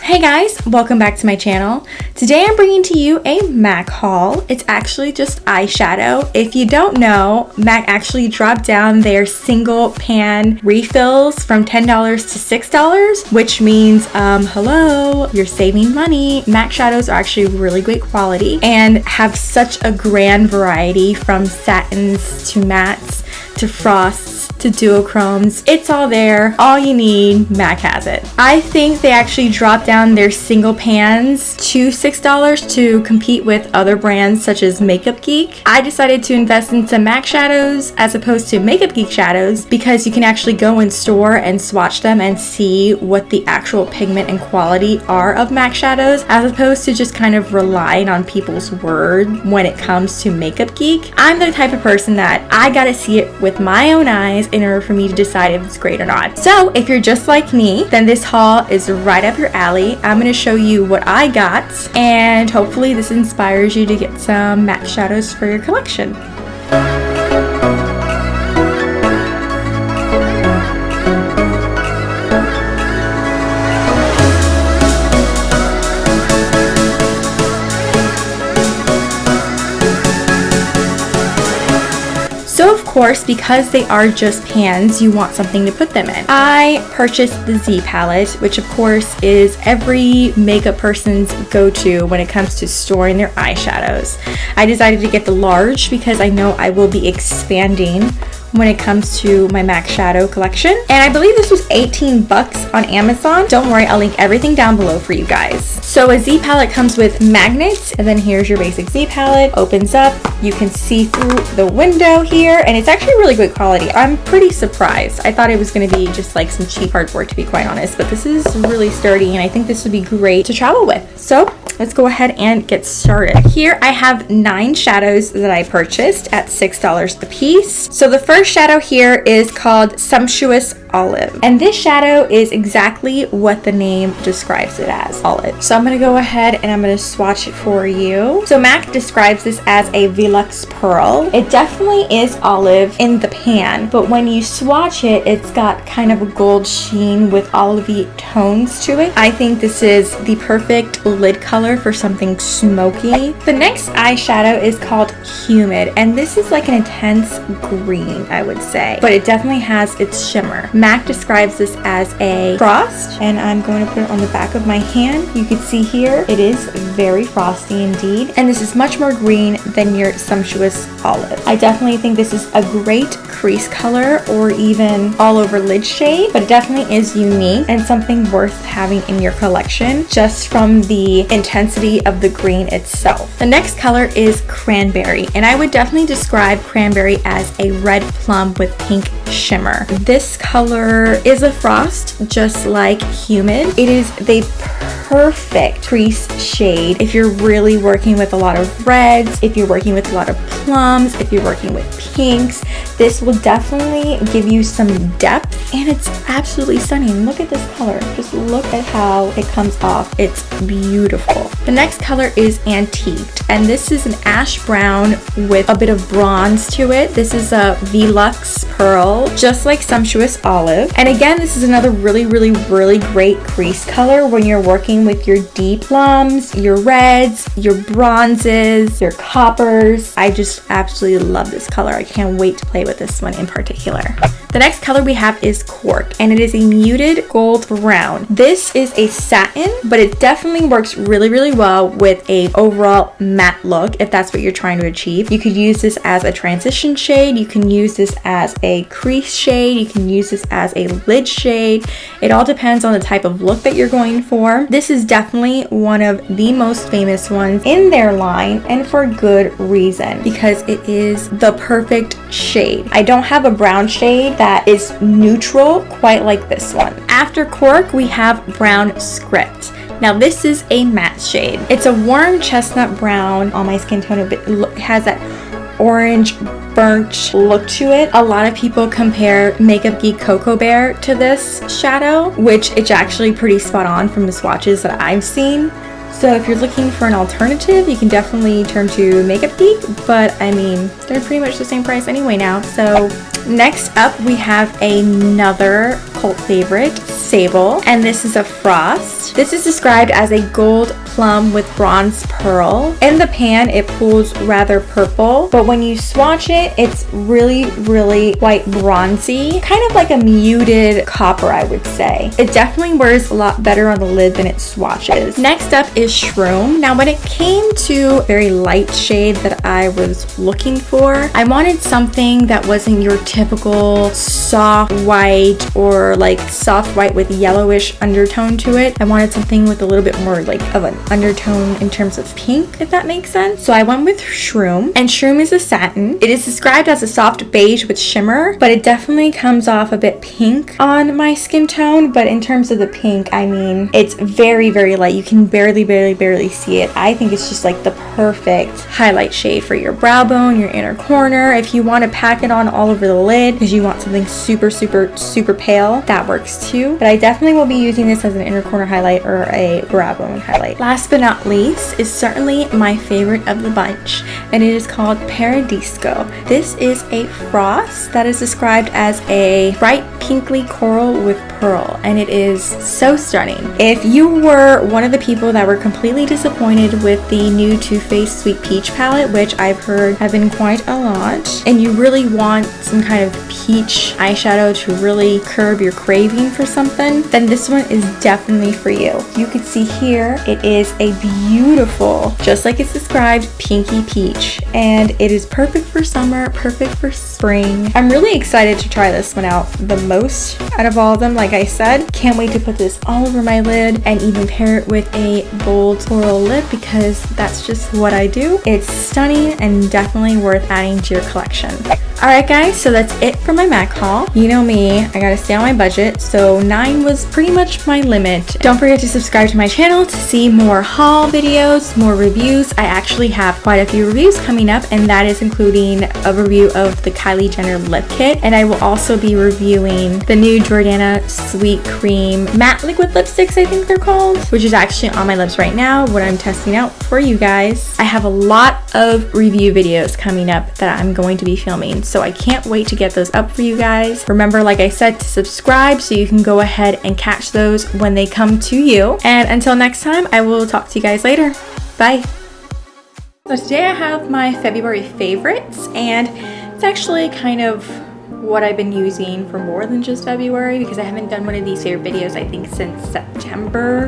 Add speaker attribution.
Speaker 1: Hey guys, welcome back to my channel. Today I'm bringing to you a MAC haul. It's actually just eyeshadow. If you don't know, MAC actually dropped down their single pan refills from $10 to $6, which means, hello, you're saving money. MAC shadows are actually really great quality and have such a grand variety from satins to mattes to frosts to duochromes. It's all there. All you need, MAC has it. I think they actually dropped down their single pans to $6 to compete with other brands such as Makeup Geek. I decided to invest in some MAC shadows as opposed to Makeup Geek shadows because you can actually go in store and swatch them and see what the actual pigment and quality are of MAC shadows as opposed to just kind of relying on people's word when it comes to Makeup Geek. I'm the type of person that I gotta see it with my own eyes in order for me to decide if it's great or not. So if you're just like me, then this haul is right up your alley. I'm going to show you what I got, and hopefully this inspires you to get some MAC shadows for your collection. So of course, because they are just pans, you want something to put them in. I purchased the Z palette, which of course is every makeup person's go-to when it comes to storing their eyeshadows. I decided to get the large because I know I will be expanding when it comes to my MAC shadow collection. And I believe this was 18 bucks on Amazon. Don't worry, I'll link everything down below for you guys. So a Z palette comes with magnets, and then here's your basic Z palette. Opens up, you can see through the window here, and it's actually really good quality. I'm pretty surprised. I thought it was gonna be just like some cheap cardboard, to be quite honest, but this is really sturdy, and I think this would be great to travel with. So let's go ahead and get started. Here I have 9 shadows that I purchased at $6 a piece. So the first shadow here is called Sumptuous Olive, and this shadow is exactly what the name describes it as, olive. So I'm gonna go ahead and I'm gonna swatch it for you. So MAC describes this as a Velux Pearl. It definitely is olive in the pan, but when you swatch it, it's got kind of a gold sheen with olivey tones to it. I think this is the perfect lid color for something smoky. The next eyeshadow is called Humid, and this is like an intense green, I would say, but it definitely has its shimmer. MAC describes this as a frost, and I'm going to put it on the back of my hand. You can see here it is very frosty indeed, and this is much more green than your Sumptuous Olive. I definitely think this is a great crease color or even all over lid shade, but it definitely is unique and something worth having in your collection just from the intensity of the green itself. The next color is Cranberry, and I would definitely describe Cranberry as a red plum with pink shimmer. This color is a frost just like Humid. It is the perfect crease shade if you're really working with a lot of reds, if you're working with a lot of plums, if you're working with pinks. This will definitely give you some depth, and it's absolutely stunning. Look at this color. Just look at how it comes off. It's beautiful. The next color is Antiqued, and this is an ash brown with a bit of bronze to it. This is a Velux Pearl, just like Sumptuous Olive. And again, this is another really great crease color when you're working with your deep plums, your reds, your bronzes, your coppers. I just absolutely love this color. I can't wait to play with this one in particular. The next color we have is Cork, and it is a muted gold brown. This is a satin, but it definitely works really well with a overall matte look if that's what you're trying to achieve. You could use this as a transition shade, you can use this as a crease shade, you can use this as a lid shade. It all depends on the type of look that you're going for. This is definitely one of the most famous ones in their line, and for good reason, because it is the perfect shade. I don't have a brown shade that is neutral quite like this one. After Cork, we have Brown Script. Now this is a matte shade. It's a warm chestnut brown on my skin tone. It has that orange burnt look to it. A lot of people compare Makeup Geek Cocoa Bear to this shadow, which it's actually pretty spot on from the swatches that I've seen. So if you're looking for an alternative, you can definitely turn to Makeup Geek, but I mean, they're pretty much the same price anyway now, so Next up, we have another cult favorite, Sable, and this is a frost. This is described as a gold plum with bronze pearl. In the pan, it pools rather purple, but when you swatch it, it's really, really quite bronzy, kind of like a muted copper, I would say. It definitely wears a lot better on the lid than it swatches. Next up is Shroom. Now, when it came to a very light shade that I was looking for, I wanted something that wasn't your typical soft white or like soft white with yellowish undertone to it. I wanted something with a little bit more like of an undertone in terms of pink, if that makes sense. So I went with Shroom, and Shroom is a satin. It is described as a soft beige with shimmer, but it definitely comes off a bit pink on my skin tone. But in terms of the pink, I mean, it's very, very light. You can barely see it. I think it's just like the perfect highlight shade for your brow bone, your inner corner. If you want to pack it on all over the lid because you want something super, super, super pale, that works too. But I definitely will be using this as an inner corner highlight or a brow bone highlight. Last but not least is certainly my favorite of the bunch, and it is called Paradisco. This is a frost that is described as a bright pinkly coral with pearl, and it is so stunning. If you were one of the people that were completely disappointed with the new Too Faced Sweet Peach palette, which I've heard have been quite a lot, and you really want some kind of peach eyeshadow to really curb your craving for something, then this one is definitely for you. You can see here it is a beautiful, just like it's described, pinky peach, and it is perfect for summer, perfect for spring. I'm really excited to try this one out the most out of all of them. Like I said, can't wait to put this all over my lid and even pair it with a bold floral lip because that's just what I do. It's stunning and definitely worth adding to your collection. Alright guys, so that's it for my MAC haul. You know me, I gotta stay on my budget, so 9 was pretty much my limit. Don't forget to subscribe to my channel to see more haul videos, more reviews. I actually have quite a few reviews coming up, and that is including a review of the Kylie Jenner lip kit, and I will also be reviewing the new Jordana Sweet Cream matte liquid lipsticks, I think they're called, which is actually on my lips right now, what I'm testing out for you guys. I have a lot of review videos coming up that I'm going to be filming, so I can't wait to get those up for you guys. Remember, like I said, to subscribe so you can go ahead and catch those when they come to you. And until next time, I will talk to you guys later. Bye. So today I have my February favorites, and it's actually kind of what I've been using for more than just February because I haven't done one of these favorite videos I think since September.